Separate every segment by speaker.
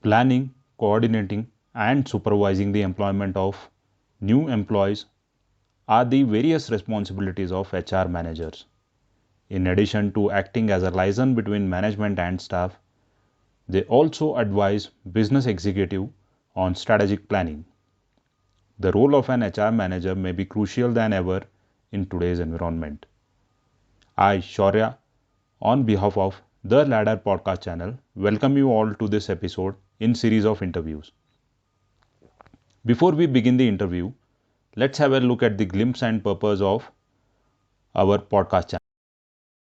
Speaker 1: Planning, coordinating, and supervising the employment of new employees are the various responsibilities of HR managers. In addition to acting as a liaison between management and staff, they also advise business executive on strategic planning. The role of an HR manager may be crucial than ever in today's environment. I, Shaurya, on behalf of the Ladder podcast channel, welcome you all to this episode in series of interviews. Before we begin the interview, let's have a look at the glimpse and purpose of our podcast channel.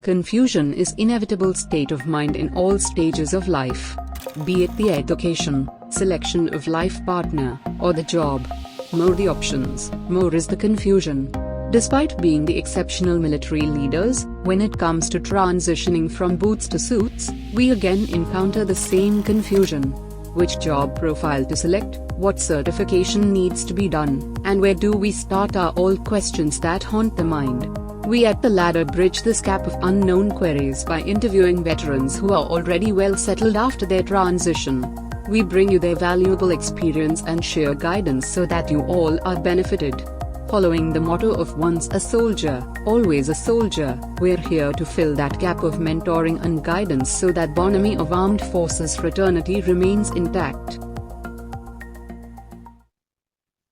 Speaker 2: Confusion is inevitable state of mind in all stages of life, be it the education, selection of life partner, or the job. More the options, more is the confusion. Despite being the exceptional military leaders, when it comes to transitioning from boots to suits, we again encounter the same confusion. Which job profile to select, what certification needs to be done, and where do we start are all questions that haunt the mind. We at The Ladder bridge this gap of unknown queries by interviewing veterans who are already well settled after their transition. We bring you their valuable experience and share guidance so that you all are benefited. Following the motto of once a soldier, always a soldier, we're here to fill that gap of mentoring and guidance so that bonhomie of armed forces fraternity remains intact.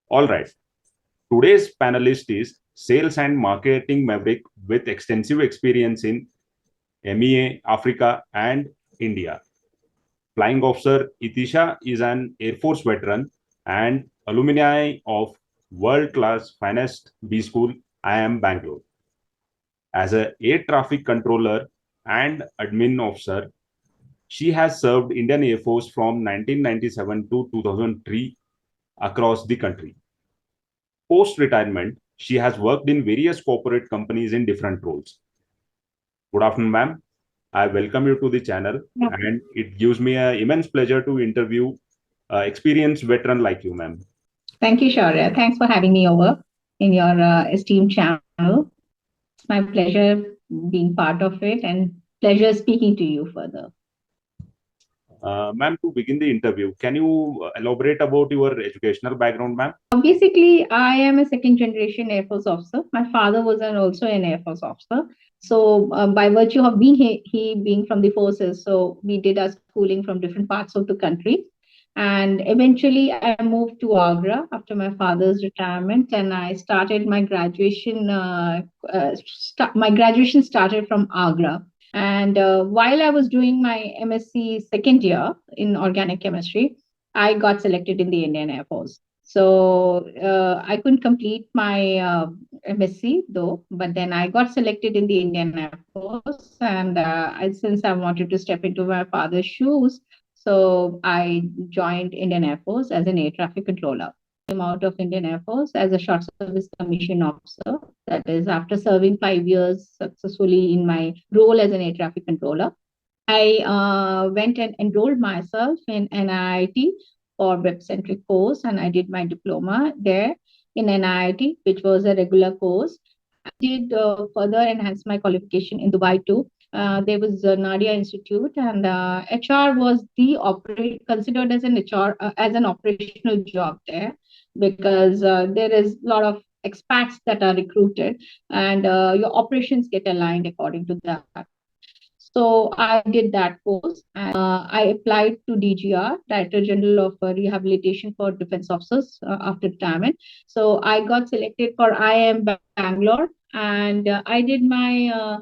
Speaker 3: All right. Today's panelist is Sales and Marketing Maverick with extensive experience in MEA, Africa, and India. Flying Officer Itisha is an Air Force veteran and alumni of world-class finest B-School IIM Bangalore. As an air traffic controller and admin officer, she has served Indian Air Force from 1997 to 2003 across the country. Post-retirement, she has worked in various corporate companies in different roles. Good afternoon, ma'am. I welcome you to the channel, and it gives me an immense pleasure to interview experienced veteran like you, ma'am.
Speaker 4: Thank you, Shaurya. Thanks for having me over in your esteemed channel. It's my pleasure being part of it and pleasure speaking to you further.
Speaker 3: Ma'am, to begin the interview, can you elaborate about your educational background, ma'am?
Speaker 4: Basically, I am a second generation Air Force officer. My father was also an Air Force officer. So by virtue of being he being from the forces, so we did our schooling from different parts of the country. And eventually I moved to Agra after my father's retirement, and I started my graduation. My graduation started from Agra. And while I was doing my MSc second year in organic chemistry, I got selected in the Indian Air Force. So I couldn't complete my MSc though, but then I got selected in the Indian Air Force. And since I wanted to step into my father's shoes, so I joined Indian Air Force as an air traffic controller. I came out of Indian Air Force as a short service commission officer. That is, after serving 5 years successfully in my role as an air traffic controller, I went and enrolled myself in NIIT for web-centric course, and I did my diploma there in NIIT, which was a regular course. I did further enhance my qualification in Dubai too. There was Nadia Institute, and HR was considered as an HR as an operational job there, because there is a lot of expats that are recruited, and your operations get aligned according to that. So I did that course, and I applied to DGR, Director General of Rehabilitation for Defense Officers after retirement. So I got selected for IIM Bangalore, and I did my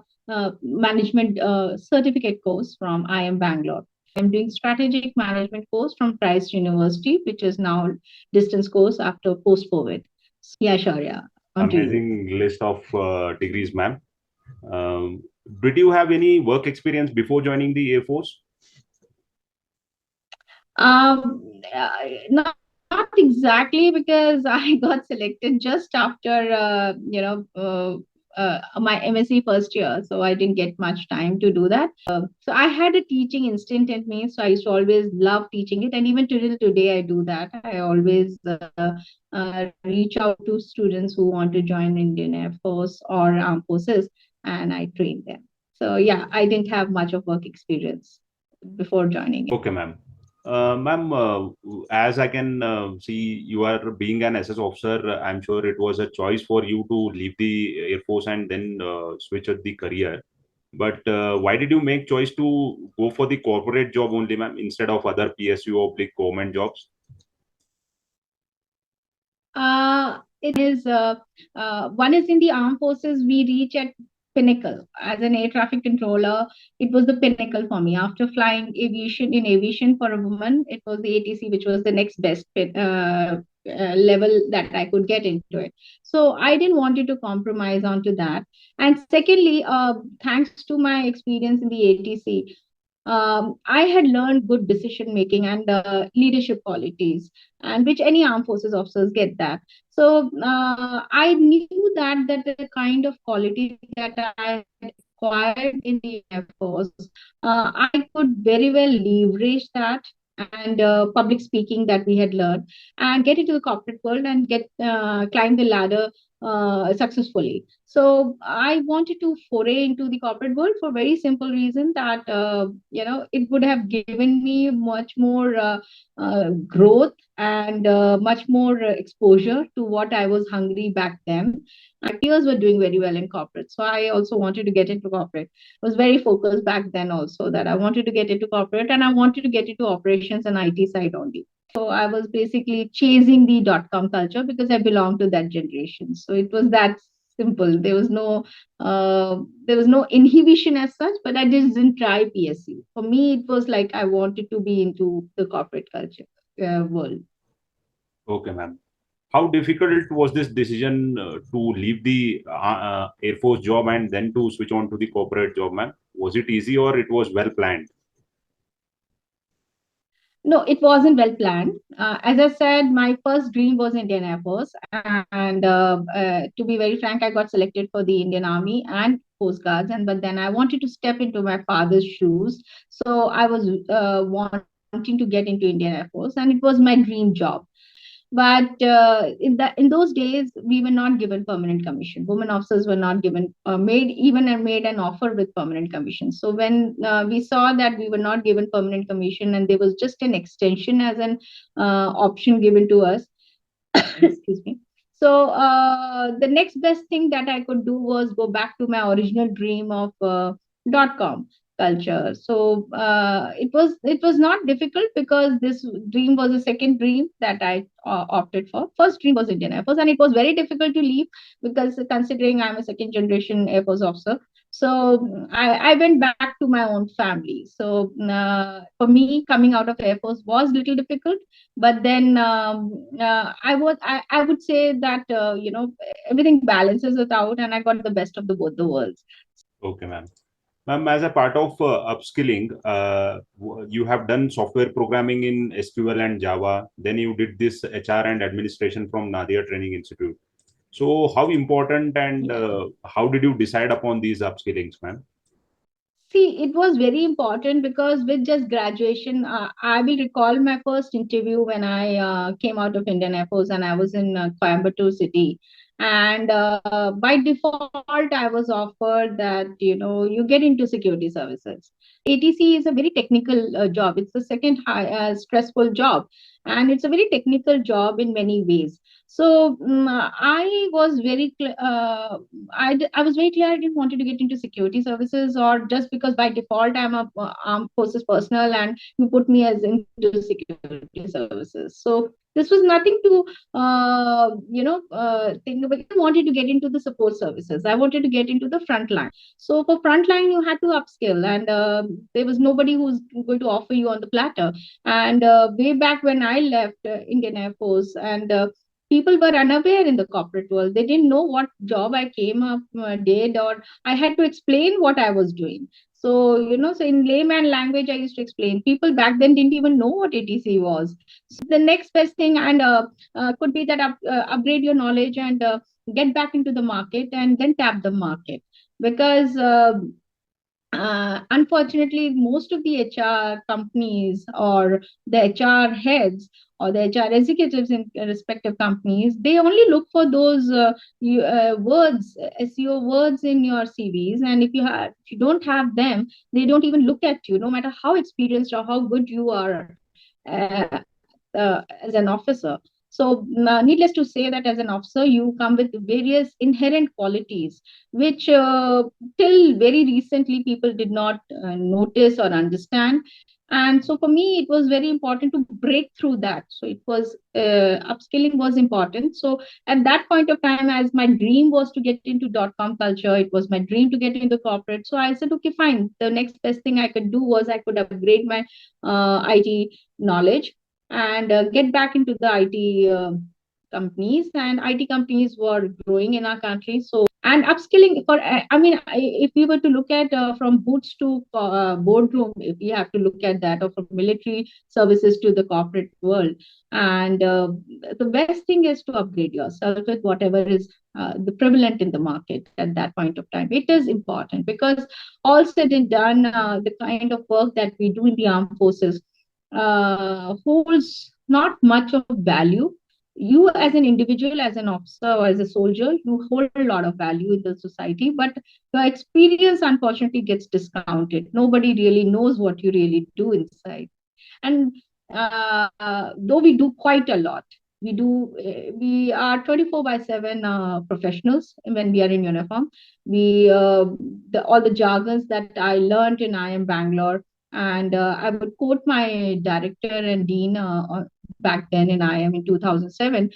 Speaker 4: management certificate course from IIM Bangalore. I'm doing strategic management course from Christ University, which is now distance course after post-COVID. Yeah, Shaurya.
Speaker 3: Amazing list of degrees, ma'am. Did you have any work experience before joining the Air Force?
Speaker 4: Not exactly, because I got selected just after my MSc first year, so I didn't get much time to do that. So I had a teaching instinct in me, so I used to always love teaching it, and even till today I do that. I always reach out to students who want to join Indian Air Force or Armed Forces, and I train them. So yeah, I didn't have much of work experience before joining.
Speaker 3: Okay, ma'am. Ma'am, as I can see, you are being an SS officer. I'm sure it was a choice for you to leave the Air Force and then switch at the career. But why did you make choice to go for the corporate job only, ma'am, instead of other PSU or the government jobs?
Speaker 4: It is one is in the armed forces. We reach at pinnacle as an air traffic controller. It was the pinnacle for me. After flying aviation for a woman, it was the ATC, which was the next best level that I could get into it. So I didn't want to compromise onto that. And secondly, thanks to my experience in the ATC, I had learned good decision making and leadership qualities, and which any armed forces officers get that. So I knew that the kind of quality that I had acquired in the Air Force, I could very well leverage that and public speaking that we had learned and get into the corporate world and get climb the ladder successfully. So I wanted to foray into the corporate world for very simple reason that it would have given me much more growth and much more exposure to what I was hungry back then. My peers were doing very well in corporate, so I also wanted to get into corporate. I was very focused back then also that I wanted to get into corporate and I wanted to get into operations and IT side only. So I was basically chasing the .com culture because I belonged to that generation. So it was that simple. There was no inhibition as such, but I just didn't try PSU. For me, it was like I wanted to be into the corporate culture world.
Speaker 3: Okay, ma'am. How difficult was this decision to leave the Air Force job and then to switch on to the corporate job, ma'am? Was it easy or it was well planned?
Speaker 4: No, it wasn't well planned. As I said, my first dream was Indian Air Force, and to be very frank, I got selected for the Indian Army and Coast Guards, and but then I wanted to step into my father's shoes, so I was wanting to get into Indian Air Force, and it was my dream job. But in those days, we were not given permanent commission. Women officers were not given made an offer with permanent commission. So when we saw that we were not given permanent commission, and there was just an extension as an option given to us, excuse me. So the next best thing that I could do was go back to my original dream of .com culture. So it was not difficult because this dream was a second dream that I opted for. First dream was Indian Air Force, and it was very difficult to leave because considering I'm a second generation Air Force officer. So I went back to my own family. So for me, coming out of Air Force was little difficult, but then I would say that everything balances it out, and I got the best of the both the worlds.
Speaker 3: Okay, ma'am. Ma'am, as a part of upskilling, you have done software programming in SQL and Java. Then you did this HR and administration from Nadia Training Institute. So, how important and how did you decide upon these upskillings, ma'am?
Speaker 4: See, it was very important because with just graduation, I will recall my first interview when I came out of Indian Air Force and I was in Coimbatore city. And by default, I was offered that, you get into security services. ATC is a very technical job. It's the second stressful job. And it's a very technical job in many ways. So I was I was very clear I didn't want to get into security services, or just because by default I'm a armed forces personnel and you put me as into security services. So this was nothing to think about. I wanted to get into the support services. I wanted to get into the front line. So for front line, you had to upskill, and there was nobody who's going to offer you on the platter. And way back when I left Indian Air Force, and people were unaware in the corporate world. They didn't know what job I came up did, or I had to explain what I was doing. So, so in layman language, I used to explain. People back then didn't even know what ATC was. So the next best thing and could be that upgrade your knowledge and get back into the market and then tap the market. Because unfortunately, most of the HR companies or the HR heads or the HR executives in respective companies, they only look for those words, SEO words in your CVs. And if you don't have them, they don't even look at you, no matter how experienced or how good you are as an officer. So, needless to say that as an officer, you come with various inherent qualities, which till very recently people did not notice or understand. And so, for me, it was very important to break through that. So, it was upskilling was important. So, at that point of time, as my dream was to get into .com culture, it was my dream to get into corporate. So, I said, okay, fine. The next best thing I could do was I could upgrade my IT knowledge and get back into the IT companies. And IT companies were growing in our country. So, and upskilling for, if we were to look at from boots to boardroom, if we have to look at that, or from military services to the corporate world. And the best thing is to upgrade yourself with whatever is the prevalent in the market at that point of time. It is important because all said and done, the kind of work that we do in the armed forces holds not much of value. You as an individual, as an officer or as a soldier, you hold a lot of value in the society, but your experience unfortunately gets discounted. Nobody really knows what you really do inside. And though we do quite a lot, we are 24 by 7 professionals when we are in uniform. We all the jargons that I learned in IIM Bangalore, and I would quote my director and dean back then in IIM in 2007,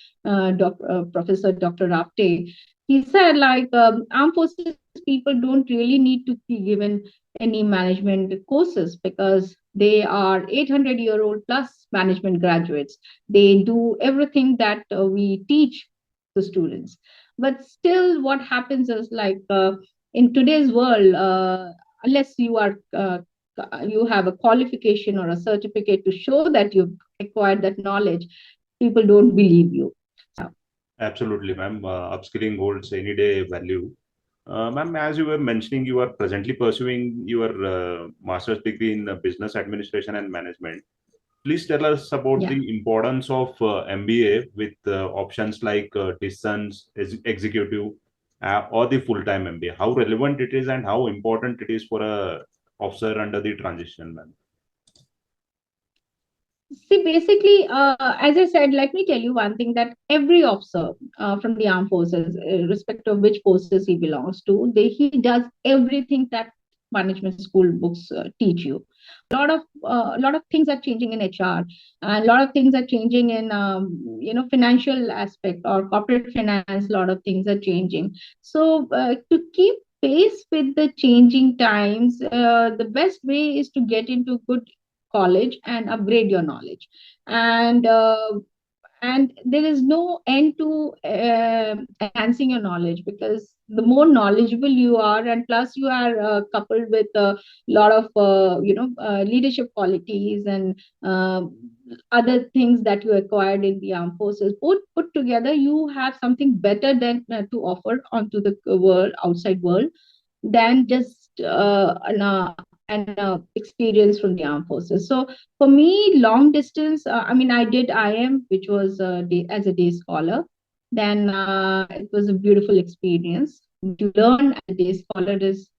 Speaker 4: Professor Dr. Rapte. He said, like, armed forces people don't really need to be given any management courses because they are 800-year-old plus management graduates. They do everything that we teach the students. But still, what happens is, like, in today's world, unless you have a qualification or a certificate to show that you've acquired that knowledge, people don't believe you.
Speaker 3: Absolutely, ma'am. Upskilling holds any day value. Ma'am, as you were mentioning, you are presently pursuing your master's degree in business administration and management. Please tell us about
Speaker 4: Yeah.
Speaker 3: the importance of MBA with options like distance, executive, or the full-time MBA. How relevant it is and how important it is for a officer under the transition, ma'am.
Speaker 4: See, basically, as I said, let me tell you one thing, that every officer from the armed forces, irrespective of which forces he belongs to, he does everything that management school books teach you. A lot of things are changing in HR, and a lot of things are changing in financial aspect or corporate finance. A lot of things are changing. So to keep pace with the changing times, the best way is to get into good college and upgrade your knowledge. And uh, and there is no end to enhancing your knowledge, because the more knowledgeable you are, and plus you are coupled with a lot of leadership qualities and other things that you acquired in the armed forces, both put together, you have something better than to offer onto the world, outside world, than just an experience from the armed forces. So for me, long distance, I did IM, which was as a day scholar. Then it was a beautiful experience. To learn as a day scholar is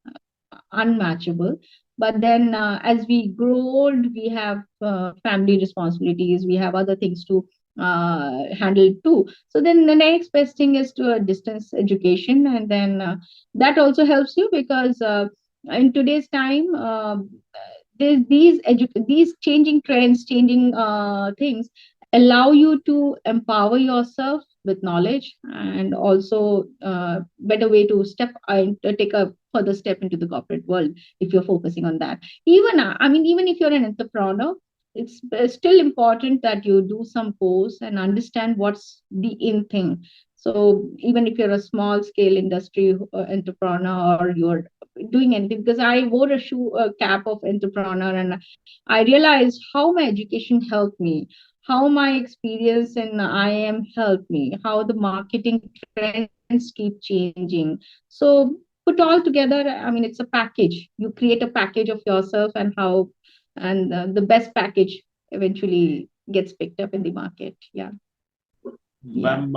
Speaker 4: unmatchable. But then as we grow old, we have family responsibilities, we have other things to handle too. So then the next best thing is to a distance education. And then that also helps you, because in today's time, these changing trends, changing things allow you to empower yourself with knowledge, and also better way to take a further step into the corporate world if you're focusing on that. Even if you're an entrepreneur, it's still important that you do some course and understand what's the in thing. So even if you're a small scale industry entrepreneur, or you're doing anything, because I wore a cap of entrepreneur, and I realized how my education helped me, how my experience in IM helped me, how the marketing trends keep changing. So put all together, it's a package. You create a package of yourself, and the best package eventually gets picked up in the market. Yeah. Yeah.
Speaker 3: Ma'am,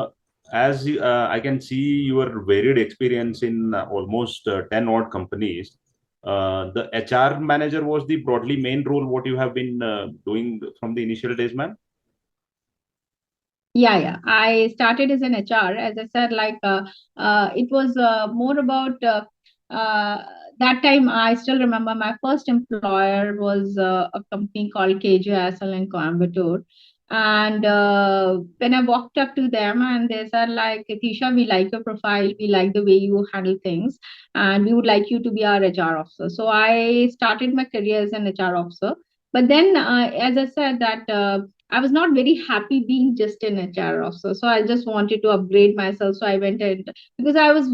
Speaker 3: as I can see your varied experience in almost 10 odd companies. The HR manager was the broadly main role what you have been doing from the initial days, ma'am?
Speaker 4: Yeah. I started as an HR. As I said, it was more about uh, that time. I still remember my first employer was a company called KJSL in Coimbatore. And when I walked up to them and they said like, Itisha, we like your profile, we like the way you handle things, and we would like you to be our HR officer. So I started my career as an HR officer. But then, as I said, that I was not very happy being just an HR officer. So I just wanted to upgrade myself. So I went and because I was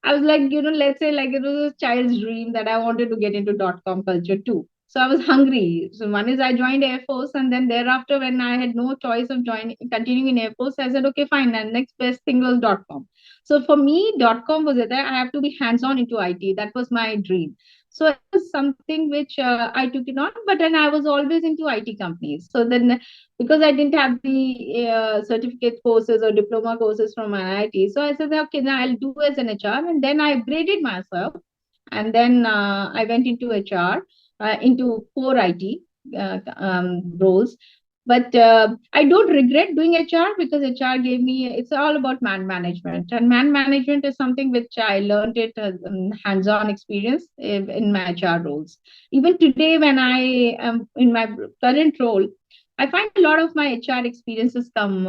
Speaker 4: like, let's say like it was a child's dream that I wanted to get into .com culture too. So I was hungry. So one is I joined Air Force, and then thereafter, when I had no choice of continuing in Air Force, I said, okay, fine. And next best thing was .com. So for me, .com was it. I have to be hands-on into IT. That was my dream. So it was something which I took it on, but then I was always into IT companies. So then, because I didn't have the certificate courses or diploma courses from IIT, so I said, okay, now I'll do as an HR, and then I upgraded myself, and then I went into HR, into core IT roles. But I don't regret doing HR because HR gave me, it's all about man management. And man management is something which I learned it as hands-on experience in my HR roles. Even today, when I am in my current role, I find a lot of my HR experiences come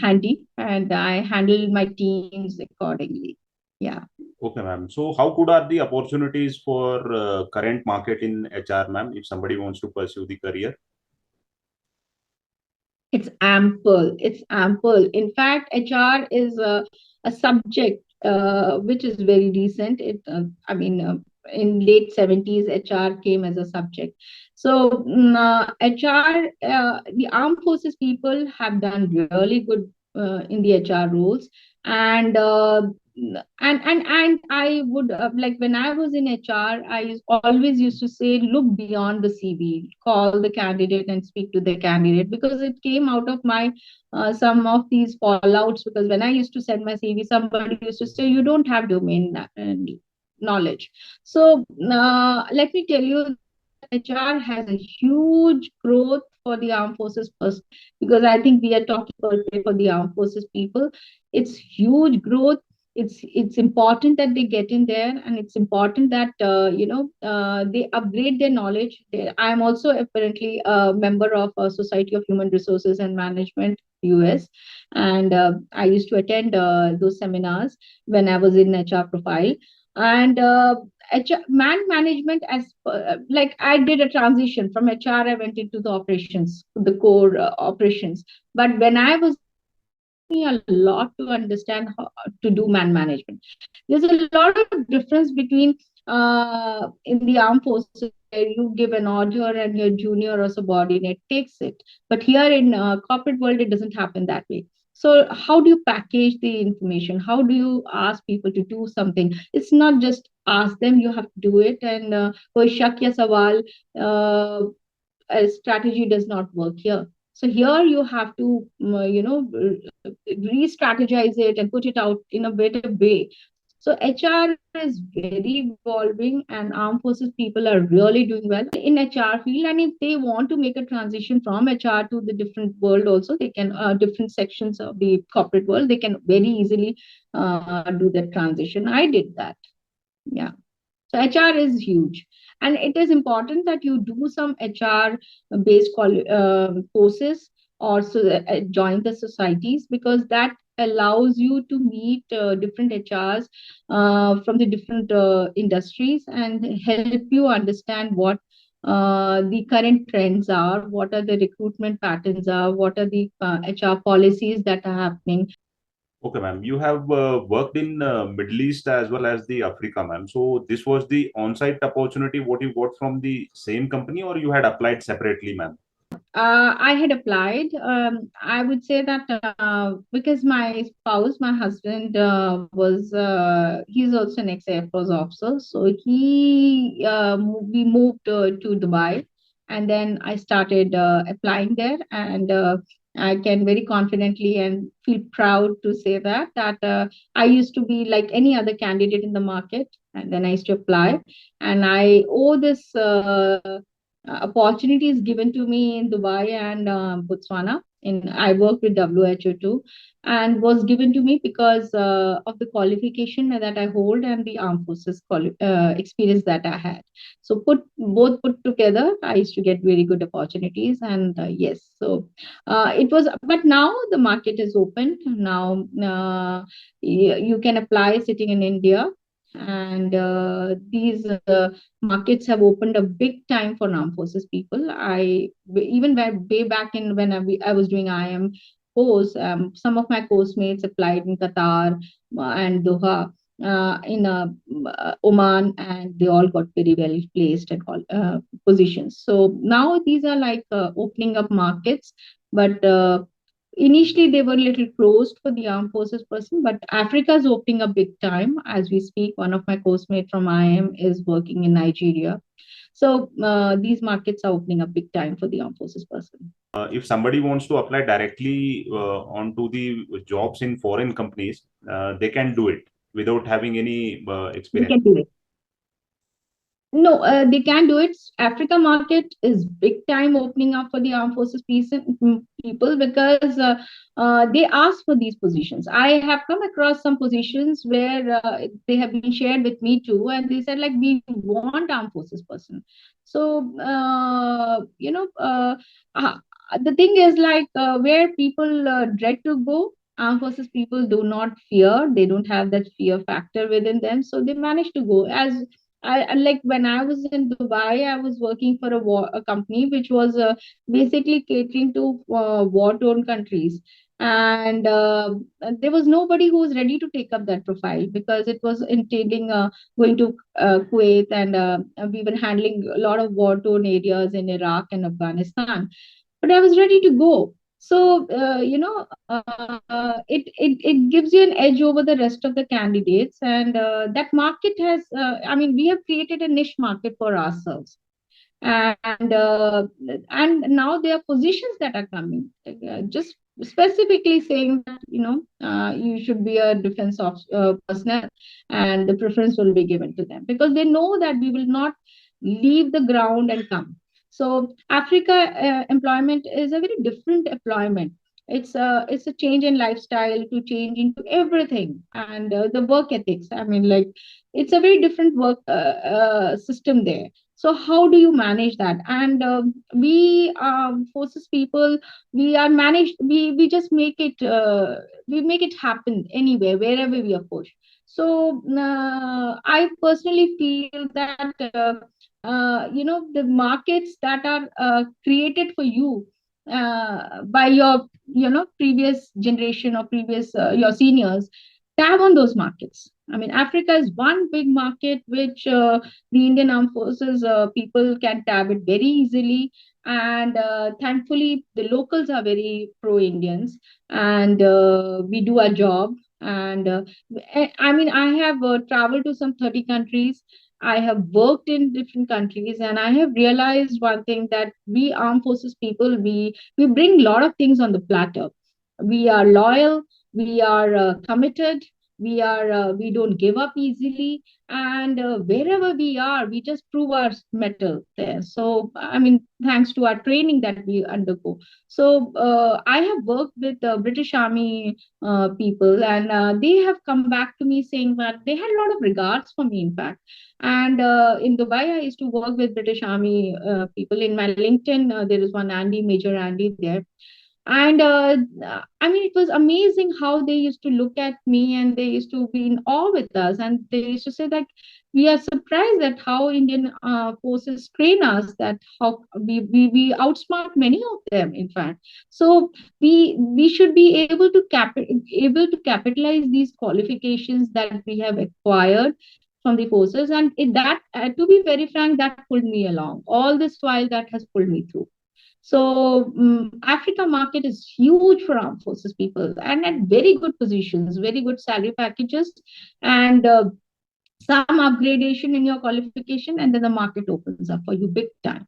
Speaker 4: handy, and I handle my teams accordingly. Yeah.
Speaker 3: Okay, ma'am. So how good are the opportunities for current market in HR, ma'am, if somebody wants to pursue the career?
Speaker 4: It's ample. It's ample. In fact, HR is a subject which is very recent. In late 70s, HR came as a subject. So HR, the armed forces people have done really good in the HR roles, and and I would like when I was in HR, always used to say, look beyond the CV, call the candidate and speak to the candidate, because it came out of my some of these fallouts. Because when I used to send my CV, somebody used to say, you don't have domain knowledge. So let me tell you, HR has a huge growth for the armed forces first, because I think we are talking about it for the armed forces people. It's huge growth. It's important that they get in there, and it's important that they upgrade their knowledge. I am also apparently a member of a Society of Human Resources and Management US, and I used to attend those seminars when I was in HR profile. And man management, as like I did a transition from HR, I went into the operations, the core operations. But when I was me a lot to understand how to do man management. There's a lot of difference between in the armed forces where you give an order and your junior or subordinate takes it. But here in corporate world, it doesn't happen that way. So how do you package the information? How do you ask people to do something? It's not just ask them, you have to do it. And koi shak ya sawal, a strategy does not work here. So here you have to, re-strategize it and put it out in a better way. So HR is very evolving, and armed forces people are really doing well in HR field. And if they want to make a transition from HR to the different world, also they can different sections of the corporate world, they can very easily do that transition. I did that. Yeah. So HR is huge, and it is important that you do some HR based courses, or so join the societies, because that allows you to meet different HRs from the different industries, and help you understand what the current trends are, what are the recruitment patterns are, what are the HR policies that are happening.
Speaker 3: Okay, ma'am. You have worked in Middle East as well as the Africa, ma'am. So this was the on-site opportunity what you got from the same company, or you had applied separately, ma'am?
Speaker 4: I had applied. I would say that because my spouse, my husband, he's also an ex-Air Force officer. So we moved to Dubai, and then I started applying there. And I can very confidently and feel proud to say that I used to be like any other candidate in the market, and then I used to apply, and I owe this opportunities given to me in Dubai and Botswana. In I worked with WHO too, and was given to me because of the qualification that I hold and the armed forces experience that I had. So put together, I used to get very good opportunities, and yes, so it was. But now the market is open. Now you can apply sitting in India, and these markets have opened a big time for armed forces people. I even way back in when I was doing IIM course, some of my course mates applied in Qatar and Doha, in Oman, and they all got very well placed at all positions. So now these are like opening up markets, but initially they were a little closed for the armed forces person. But Africa is opening up big time as we speak. One of my course mates from IIM is working in Nigeria. So these markets are opening up big time for the armed forces person.
Speaker 3: If somebody wants to apply directly onto the jobs in foreign companies, they can do it without having any
Speaker 4: They
Speaker 3: experience.
Speaker 4: can do it. No, they can do it. Africa market is big time opening up for the armed forces people because they ask for these positions. I have come across some positions where they have been shared with me too, and they said like we want armed forces person. So uh, the thing is like where people dread to go. Armed forces people do not fear. They don't have that fear factor within them, so they manage to go. As like when I was in Dubai, I was working for a company which was basically catering to war-torn countries, and there was nobody who was ready to take up that profile because it was entailing going to Kuwait, and we were handling a lot of war-torn areas in Iraq and Afghanistan. But I was ready to go. So it gives you an edge over the rest of the candidates, and that market has. I mean, we have created a niche market for ourselves, and now there are positions that are coming, just specifically saying that you should be a defense of personnel, and the preference will be given to them because they know that we will not leave the ground and come. So Africa employment is a very different employment. It's a change in lifestyle to change into everything, and the work ethics, I mean, like it's a very different work system there. So how do you manage that? And we forces people, we are managed, we just make it we make it happen anywhere, wherever we are pushed. So I personally feel that the markets that are created for you by your previous generation or previous your seniors, tab on those markets. I mean, Africa is one big market which the Indian Armed Forces people can tab it very easily. And thankfully, the locals are very pro-Indians, and we do our job. And I mean, I have traveled to some 30 countries. I have worked in different countries, and I have realized one thing, that we armed forces people, we bring a lot of things on the platter. We are loyal, we are committed, we don't give up easily, and wherever we are, we just prove our mettle there. So I mean, thanks to our training that we undergo. So I have worked with British Army people, and they have come back to me saying that they had a lot of regards for me, in fact. And in Dubai, I used to work with British Army people. In my LinkedIn, there is one Andy, Major Andy there. And I mean, it was amazing how they used to look at me, and they used to be in awe with us. And they used to say that we are surprised at how Indian forces train us, that how we outsmart many of them, in fact. So we should be able to capitalize these qualifications that we have acquired from the forces. And that, to be very frank, that pulled me along. All this while, that has pulled me through. So Africa market is huge for armed forces people, and at very good positions, very good salary packages, and some upgradation in your qualification, and then the market opens up for you big time.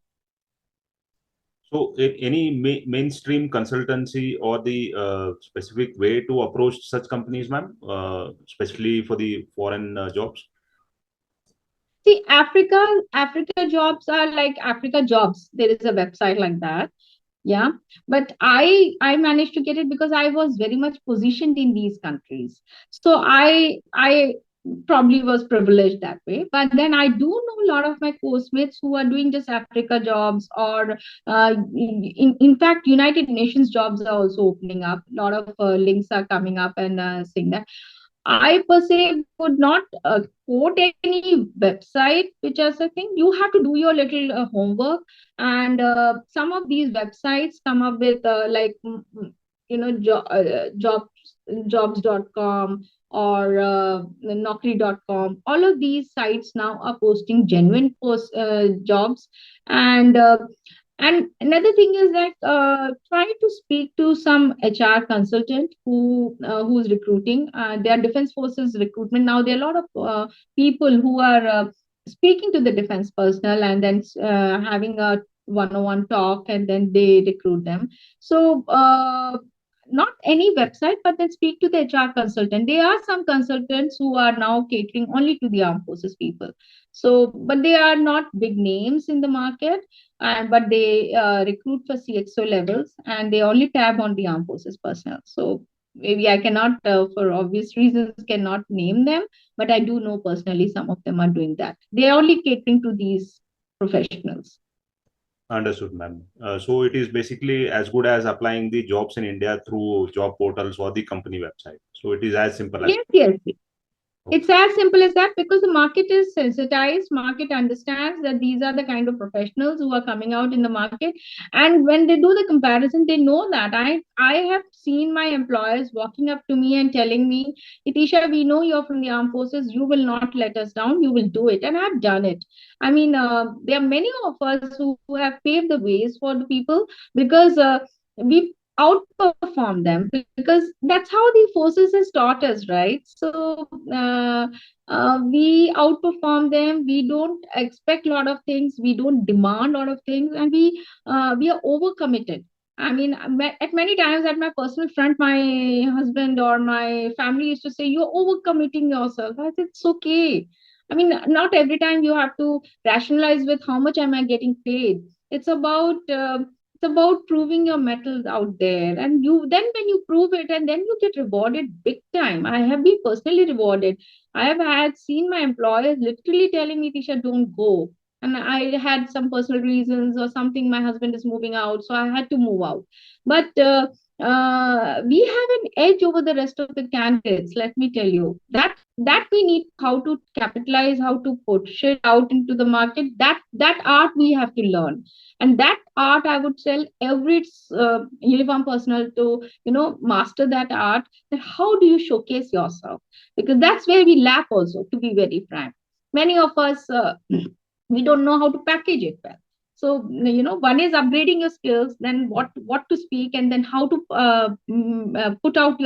Speaker 3: So, any mainstream consultancy or the specific way to approach such companies, ma'am, especially for the foreign jobs?
Speaker 4: See, Africa jobs are like Africa jobs. There is a website like that. Yeah, but I managed to get it because I was very much positioned in these countries. So I probably was privileged that way. But then I do know a lot of my course mates who are doing just Africa jobs, or in fact United Nations jobs are also opening up. A lot of links are coming up and saying that. I per se would not quote any website which is a thing. You have to do your little homework, and some of these websites come up with jobs.com or naukri.com. All of these sites now are posting genuine jobs, and and another thing is that try to speak to some HR consultant who's recruiting. There are defense forces recruitment now. There are a lot of people who are speaking to the defense personnel and then having a one-on-one talk, and then they recruit them. So not any website, but then speak to the HR consultant. There are some consultants who are now catering only to the armed forces people. So, but they are not big names in the market, and but they recruit for CXO levels, and they only tab on the armed forces personnel. So maybe I cannot, for obvious reasons, cannot name them, but I do know personally some of them are doing that. They are only catering to these professionals.
Speaker 3: Understood, ma'am. So it is basically as good as applying the jobs in India through job portals or the company website. So it is as simple as.
Speaker 4: Yes, yes. It's as simple as that, because the market is sensitized. Market understands that these are the kind of professionals who are coming out in the market, and when they do the comparison, they know that I have seen my employers walking up to me and telling me, Itisha, we know you're from the armed forces. You will not let us down. You will do it, and I've done it. I mean, there are many of us who have paved the ways for the people, because we outperform them, because that's how the forces has taught us, right? So we outperform them. We don't expect a lot of things, we don't demand a lot of things, and we are overcommitted. I mean, at many times at my personal front, my husband or my family used to say, you're overcommitting yourself. I said, it's okay. I mean, not every time you have to rationalize with how much am I getting paid. It's about proving your mettle out there, and you then when you prove it, and then you get rewarded big time. I have been personally rewarded. I have had seen my employers literally telling me, Tisha, don't go. And I had some personal reasons or something. My husband is moving out, so I had to move out. But we have an edge over the rest of the candidates. Let me tell you that we need how to capitalize, how to push it out into the market. That art we have to learn, and that art I would tell every uniform personnel to master that art. That how do you showcase yourself, because that's where we lack also, to be very frank. Many of us we don't know how to package it well. So one is upgrading your skills, then what to speak, and then how to put out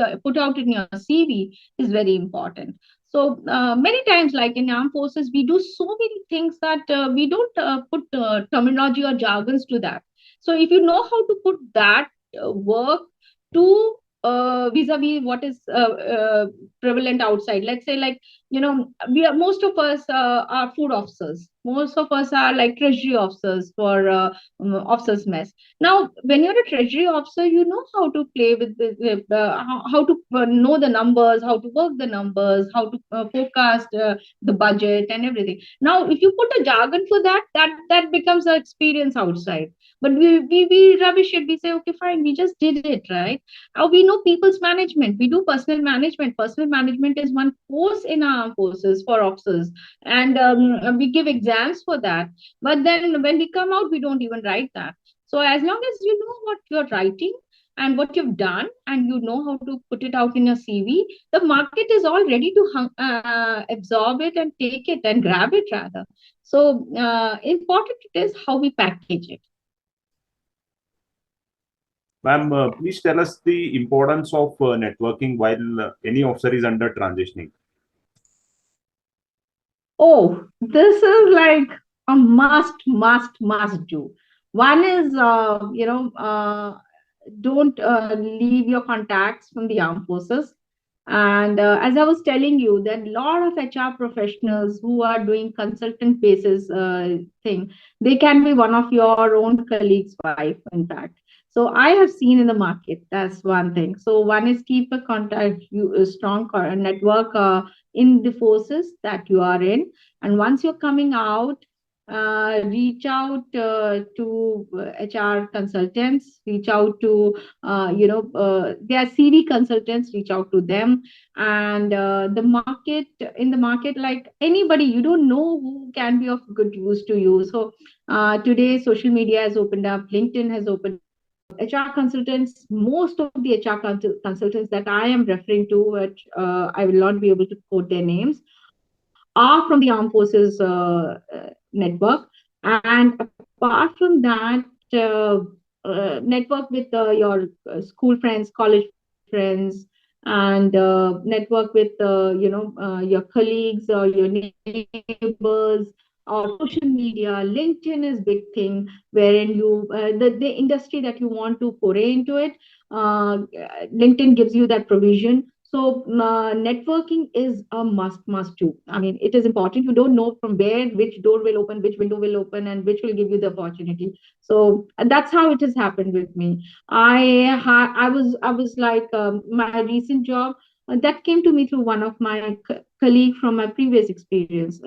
Speaker 4: in your CV is very important. So many times, like in armed forces, we do so many things that we don't put terminology or jargons to that. So if you know how to put that work to vis-a-vis what is prevalent outside, let's say, like, we are, most of us are food officers, most of us are like treasury officers for officers mess. Now when you're a treasury officer, you know how to play with how to know the numbers, how to work the numbers, how to forecast the budget and everything. Now if you put a jargon for that becomes an experience outside. But we rubbish it. We say, okay, fine, we just did it, right? We know people's management. We do personal management. Personal management is one course in our courses for officers, and we give exams for that. But then when we come out, we don't even write that. So as long as you know what you're writing and what you've done, and you know how to put it out in your CV, the market is all ready to absorb it and take it and grab it rather. So important it is how we package it.
Speaker 3: Ma'am, please tell us the importance of networking while any officer is under transitioning.
Speaker 4: Oh, this is like a must do. One is, don't leave your contacts from the armed forces. And as I was telling you, that a lot of HR professionals who are doing consultant basis thing, they can be one of your own colleagues' wife, in fact. So I have seen in the market. That's one thing. So one is keep a contact, a strong network in the forces that you are in, and once you're coming out, reach out to HR consultants, reach out to, their CV consultants, reach out to them. And in the market, like anybody, you don't know who can be of good use to you. So today, social media has opened up, LinkedIn has opened up. HR consultants, most of the HR consultants that I am referring to, which I will not be able to quote their names, are from the armed forces network. And apart from that, network with your school friends, college friends, and network with your colleagues or your neighbors, or social media. LinkedIn is big thing, wherein the industry that you want to foray into it, LinkedIn gives you that provision. So networking is a must do. I mean, it is important. You don't know from where which door will open, which window will open, and which will give you the opportunity. So that's how it has happened with me. I was like, my recent job that came to me through one of my colleague from my previous experience,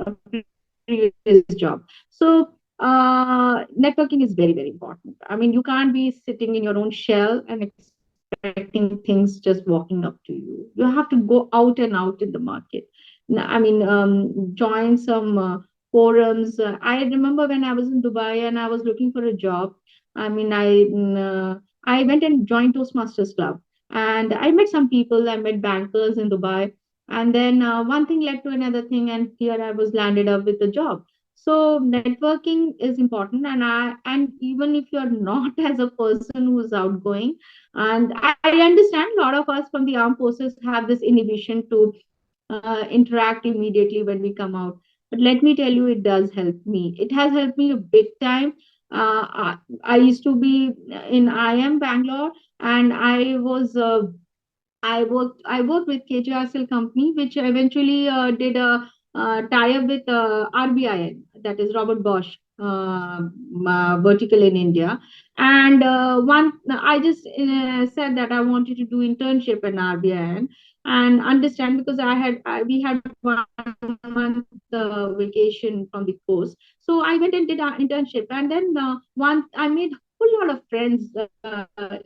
Speaker 4: previous job. So networking is very, very important. I mean, you can't be sitting in your own shell and expecting things just walking up to you. You have to go out and out in the market. Join some forums. I remember when I was in Dubai and I was looking for a job. I went and joined Toastmasters Club, and I met some people. I met bankers in Dubai, and then one thing led to another thing, and here I was landed up with a job. So networking is important, and even if you're not as a person who's outgoing, and I understand a lot of us from the armed forces have this inhibition to interact immediately when we come out. But let me tell you, it does help me. It has helped me a big time. I used to be in IIM Bangalore, and I worked with KJRCL company, which eventually did a tie-up with RBIN, that is Robert Bosch vertical in India. And one, I just said that I wanted to do internship in RBIN and understand, because we had 1 month vacation from the course. So I went and did our internship, and then I made whole lot of friends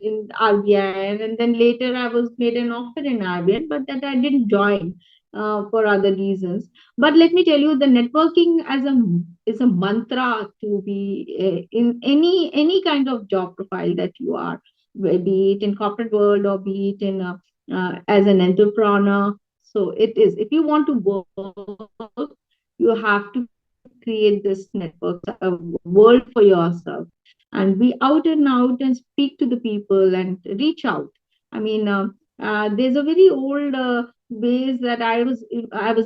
Speaker 4: in RBI, and then later I was made an offer in RBI, but that I didn't join for other reasons. But let me tell you, the networking is a mantra to be in any kind of job profile that you are, be it in corporate world or be it in as an entrepreneur. So it is. If you want to work, you have to create this network, a world for yourself, and be out and out and speak to the people and reach out. I mean, there's a very old ways that I was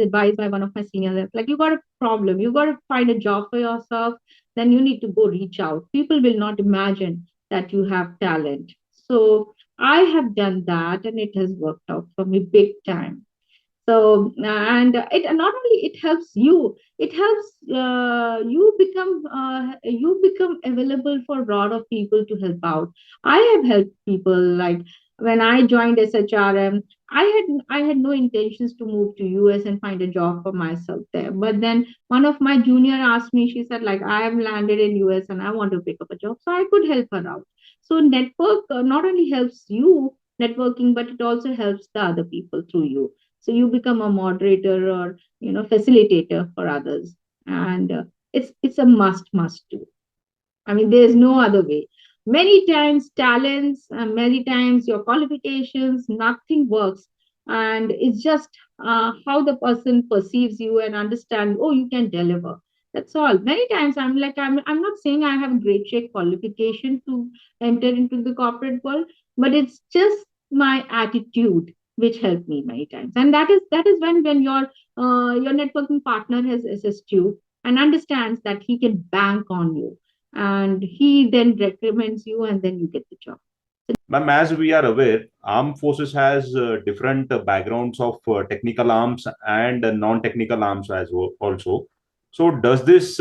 Speaker 4: advised by one of my seniors. Like, you got a problem, you got to find a job for yourself, then you need to go reach out. People will not imagine that you have talent. So I have done that, and it has worked out for me big time. So and it not only it helps you, it helps you become available for a lot of people to help out. I have helped people, like when I joined SHRM, I had no intentions to move to US and find a job for myself there. But then one of my junior asked me, she said, like, I have landed in US and I want to pick up a job, so I could help her out. So network not only helps you networking, but it also helps the other people through you. So you become a moderator or facilitator for others. And it's a must do. I mean, there's no other way. Many times talents, many times your qualifications, nothing works. And it's just how the person perceives you and understand, oh, you can deliver. That's all. Many times I'm not saying I have a great shake qualification to enter into the corporate world, but it's just my attitude which helped me many times. And that is when your networking partner has assessed you and understands that he can bank on you. and he then recommends you, and then you get the job.
Speaker 3: Ma'am, as we are aware, armed forces has different backgrounds of technical arms and non-technical arms as well also. So does this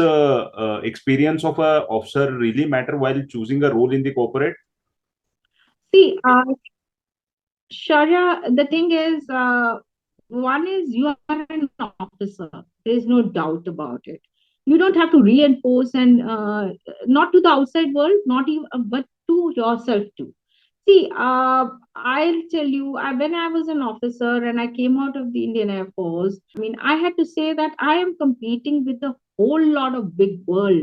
Speaker 3: experience of a officer really matter while choosing a role in the corporate?
Speaker 4: See, Shaurya, the thing is, one is you are an officer. There is no doubt about it. You don't have to reinforce and not to the outside world, not even, but to yourself too. See, I'll tell you, when I was an officer and I came out of the Indian Air Force, I mean, I had to say that I am competing with a whole lot of big world,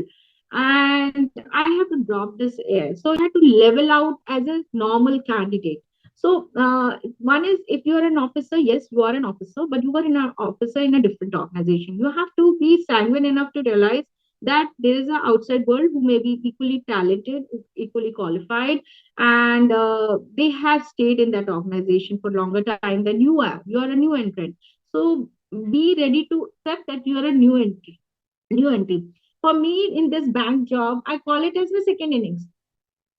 Speaker 4: and I have to drop this air. So I had to level out as a normal candidate. So one is, if you are an officer, yes, you are an officer, but you are an officer in a different organization. You have to be sanguine enough to realize that there is an outside world who may be equally talented, equally qualified, and they have stayed in that organization for longer time than you have. You are a new entrant. So be ready to accept that you are a new entry. New entry. For me, in this bank job, I call it as the second innings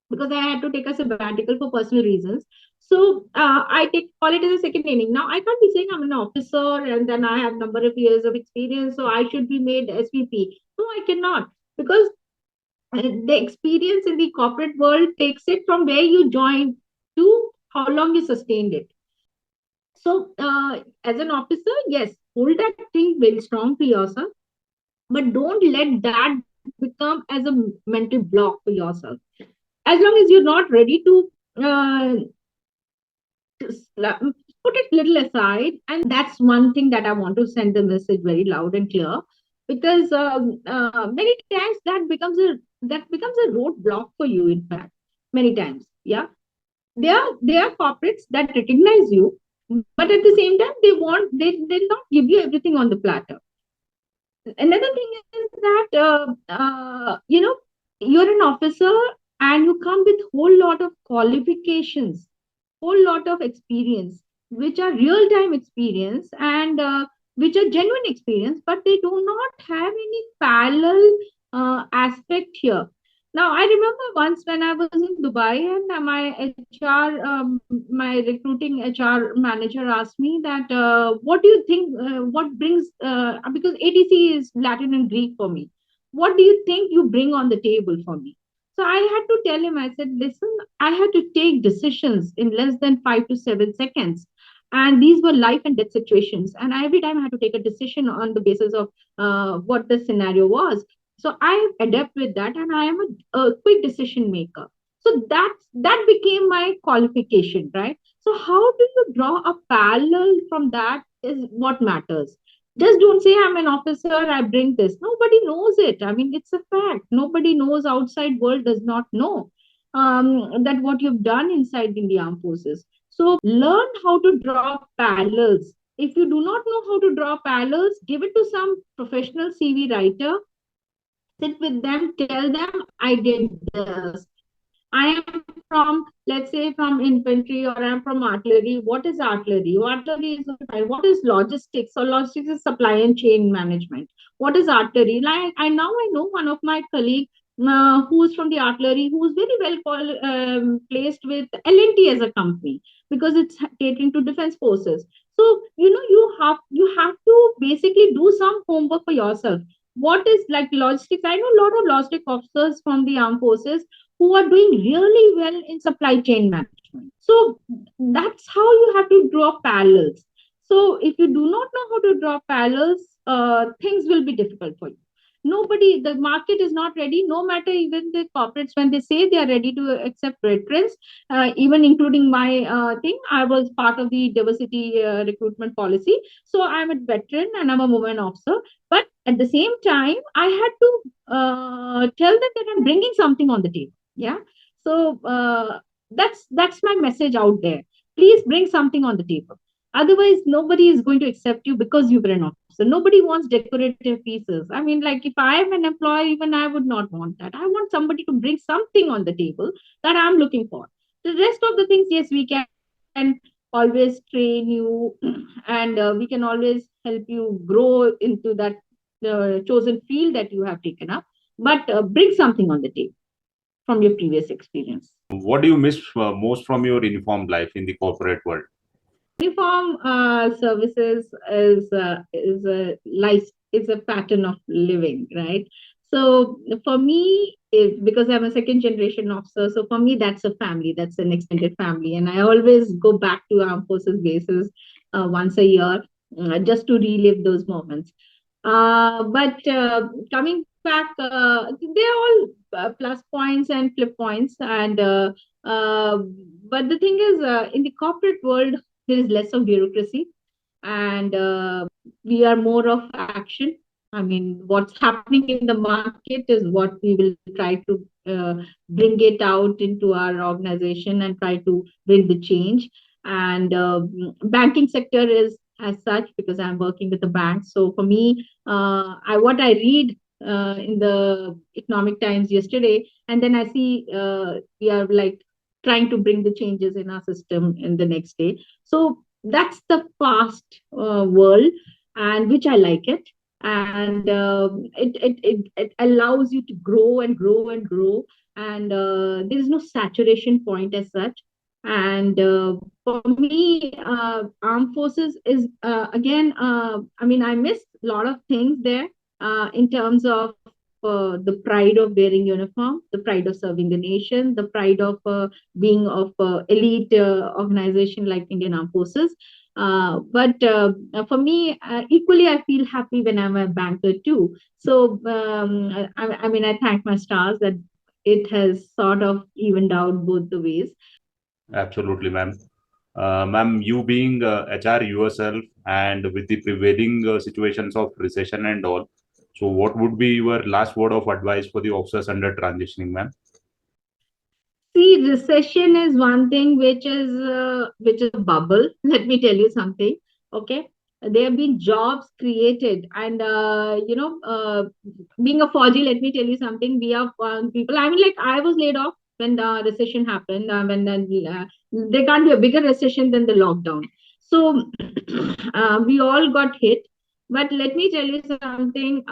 Speaker 4: because I had to take a sabbatical for personal reasons. So I take call it as a second inning. Now I can't be saying I'm an officer and then I have number of years of experience, so I should be made SVP. No, I cannot, because the experience in the corporate world takes it from where you joined to how long you sustained it. So as an officer, yes, hold that thing very strong to yourself, but don't let that become as a mental block for yourself. As long as you're not ready to put it little aside, and that's one thing that I want to send the message very loud and clear, because many times that becomes a roadblock for you. In fact, many times, yeah, there are corporates that recognize you, but at the same time they not give you everything on the platter. Another thing is that you're an officer and you come with whole lot of qualifications, whole lot of experience, which are real time experience, and which are genuine experience, but they do not have any parallel aspect here. Now, I remember once when I was in Dubai, and my recruiting HR manager asked me that, what do you think, what brings, because ATC is Latin and Greek for me, what do you think you bring on the table for me? So I had to tell him, I said, listen, I had to take decisions in less than 5 to 7 seconds. And these were life and death situations. And every time I had to take a decision on the basis of what the scenario was. So I adapt with that, and I am a quick decision maker. So that became my qualification, right? So how do you draw a parallel from that is what matters. Just don't say I'm an officer, I bring this. Nobody knows it. I mean, it's a fact. Nobody knows, outside world does not know that what you've done inside in the armed forces. So learn how to draw parallels. If you do not know how to draw parallels, give it to some professional CV writer, sit with them, tell them, I did this. I am from, let's say, from infantry, or I'm from artillery. What is artillery? Artillery is what is logistics? So logistics is supply and chain management. What is artillery? Like I know one of my colleagues who's from the artillery, who's very placed with L&T as a company, because it's catering to defense forces. So you have to basically do some homework for yourself. What is like logistics? I know a lot of logistic officers from the armed forces who are doing really well in supply chain management. So that's how you have to draw parallels. So if you do not know how to draw parallels, things will be difficult for you. Nobody, the market is not ready, no matter even the corporates, when they say they are ready to accept veterans, even including my thing. I was part of the diversity recruitment policy. So I'm a veteran and I'm a woman officer. But at the same time, I had to tell them that I'm bringing something on the table. Yeah. So that's my message out there. Please bring something on the table. Otherwise, nobody is going to accept you because you were an officer. Nobody wants decorative pieces. I mean, like, if I am an employee, even I would not want that. I want somebody to bring something on the table that I'm looking for. The rest of the things, yes, we can always train you, and we can always help you grow into that chosen field that you have taken up. but bring something on the table from your previous experience.
Speaker 3: What do you miss most from your uniformed life in the corporate world?
Speaker 4: Uniform services is a life, is a pattern of living, right? So for me, because I'm a second generation officer, so for me that's a family, that's an extended family, and I always go back to armed forces bases once a year, just to relive those moments. But coming back, they're all plus points and flip points, and uh, but the thing is, in the corporate world, there is less of bureaucracy, and we are more of action. I mean, what's happening in the market is what we will try to bring it out into our organization and try to bring the change. And banking sector is as such, because I'm working with the bank. So for me, I what I read in the Economic Times yesterday, and then I see we are like trying to bring the changes in our system in the next day. So that's the fast world, and which I like it. And it allows you to grow and grow and grow, and there is no saturation point as such. And for me, armed forces is again, I mean, I miss a lot of things there in terms of the pride of wearing uniform, the pride of serving the nation, the pride of being of elite organization like Indian Armed Forces. But for me, equally, I feel happy when I'm a banker too. So, I mean, I thank my stars that it has sort of evened out both the ways.
Speaker 3: Absolutely, ma'am. Ma'am, you being HR yourself and with the prevailing situations of recession and all, so what would be your last word of advice for the officers under transitioning, ma'am?
Speaker 4: See, recession is one thing which is a bubble. Let me tell you something. Okay, there have been jobs created, and being a Fauji, let me tell you something. We are people. I mean, like I was laid off when the recession happened. When there can't be a bigger recession than the lockdown. So we all got hit. But let me tell you something.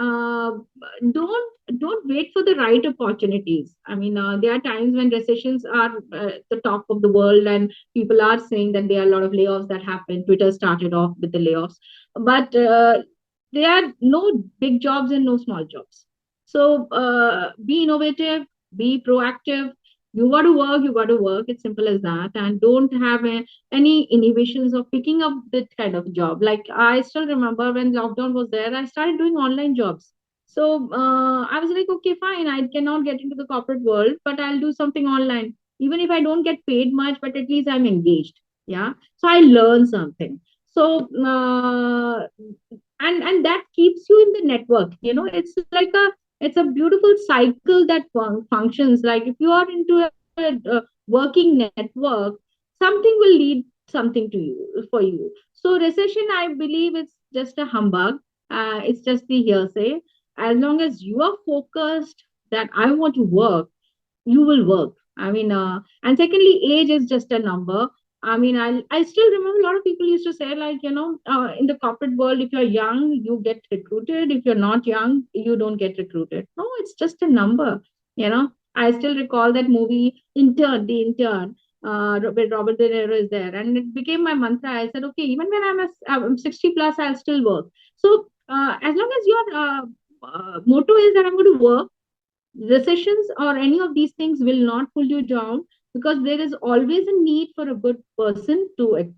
Speaker 4: Don't wait for the right opportunities. I mean, there are times when recessions are the talk of the world, and people are saying that there are a lot of layoffs that happen. Twitter started off with the layoffs, but there are no big jobs and no small jobs. So be innovative, be proactive. You got to work. You got to work. It's simple as that, and don't have any innovations of picking up that kind of job. Like I still remember when lockdown was there, I started doing online jobs. So I was like, okay, fine. I cannot get into the corporate world, but I'll do something online. Even if I don't get paid much, but at least I'm engaged. Yeah. So I learn something. So and that keeps you in the network. You know, it's a beautiful cycle that functions. Like if you are into a working network, something will lead something to you for you. So recession, I believe, it's just a humbug. It's just the hearsay. As long as you are focused that I want to work, you will work. I mean, and secondly, age is just a number. I mean, I still remember a lot of people used to say, like, in the corporate world, if you're young, you get recruited. If you're not young, you don't get recruited. No, it's just a number. I still recall that movie, Intern, The Intern. Robert De Niro is there, and it became my mantra. I said, okay, even when I'm 60 plus, I'll still work. So, as long as your motto is that I'm going to work, recessions or any of these things will not pull you down, because there is always a need for a good person to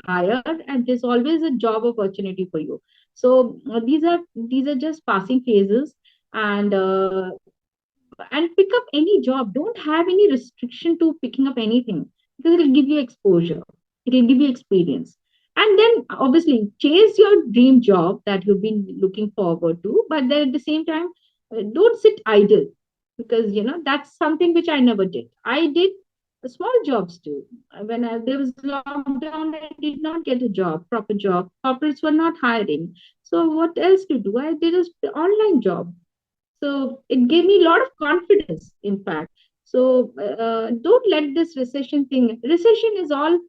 Speaker 4: hire, and there's always a job opportunity for you. So these are just passing phases, and pick up any job. Don't have any restriction to picking up anything, because it'll give you exposure, it'll give you experience. And then obviously chase your dream job that you've been looking forward to, but then at the same time, don't sit idle, because that's something which I never did. I did small jobs too. When there was lockdown, I did not get a job, proper job. Corporates were not hiring. So what else to do? I did an online job. So it gave me a lot of confidence, in fact. So don't let this recession thing. Recession is a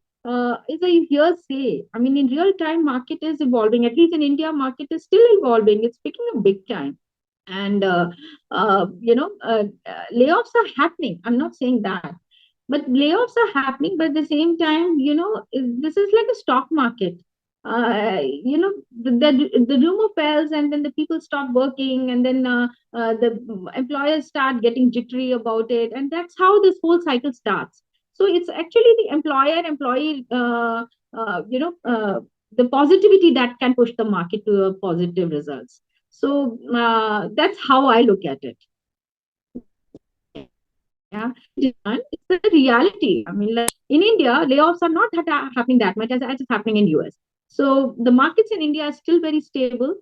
Speaker 4: hearsay. I mean, in real time, market is evolving. At least in India, market is still evolving. It's picking up big time. And layoffs are happening. I'm not saying that, but layoffs are happening. But at the same time, this is like a stock market. The rumor fails, and then the people stop working, and then the employers start getting jittery about it, and that's how this whole cycle starts. So it's actually the employer employee uh, you know uh, the positivity that can push the market to a positive results. So that's how I look at it. Yeah, it's the reality. I mean, like in India, layoffs are not happening that much as it's happening in US. So the markets in India are still very stable,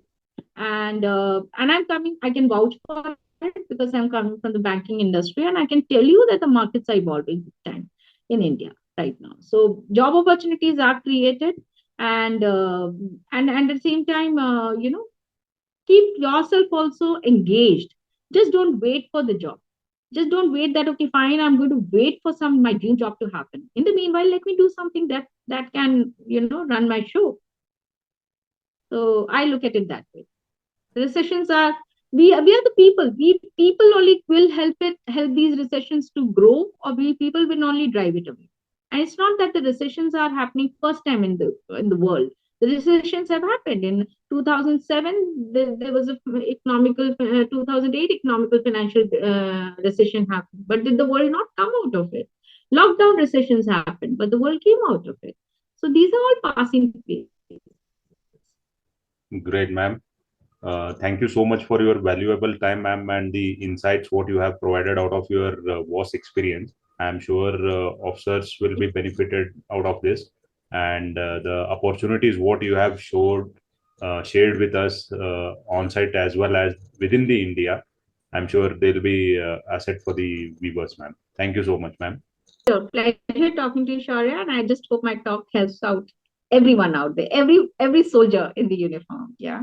Speaker 4: and I'm coming. I can vouch for it because I'm coming from the banking industry, and I can tell you that the markets are evolving big time in India right now. So job opportunities are created, and at the same time, keep yourself also engaged. Just don't wait for the job. Just don't wait that, okay, fine, I'm going to wait for my dream job to happen. In the meanwhile, let me do something that can, run my show. So I look at it that way. Recessions are, we are the people. We people only will help these recessions to grow, or we people will only drive it away. And it's not that the recessions are happening first time in the world. The recessions have happened in 2007. There was a economical 2008 economical financial recession happened, but did the world not come out of it? Lockdown recessions happened, but the world came out of it. So these are all passing phases.
Speaker 3: Great, ma'am. Thank you so much for your valuable time, ma'am, and the insights what you have provided out of your vast experience. I'm sure officers will be benefited out of this, and the opportunities what you have shared with us on site as well as within the India. I'm sure they'll be asset for the viewers, ma'am. Thank you so much, ma'am.
Speaker 4: Sure. Pleasure talking to you, Shaurya, and I just hope my talk helps out everyone out there, every soldier in the uniform. Yeah.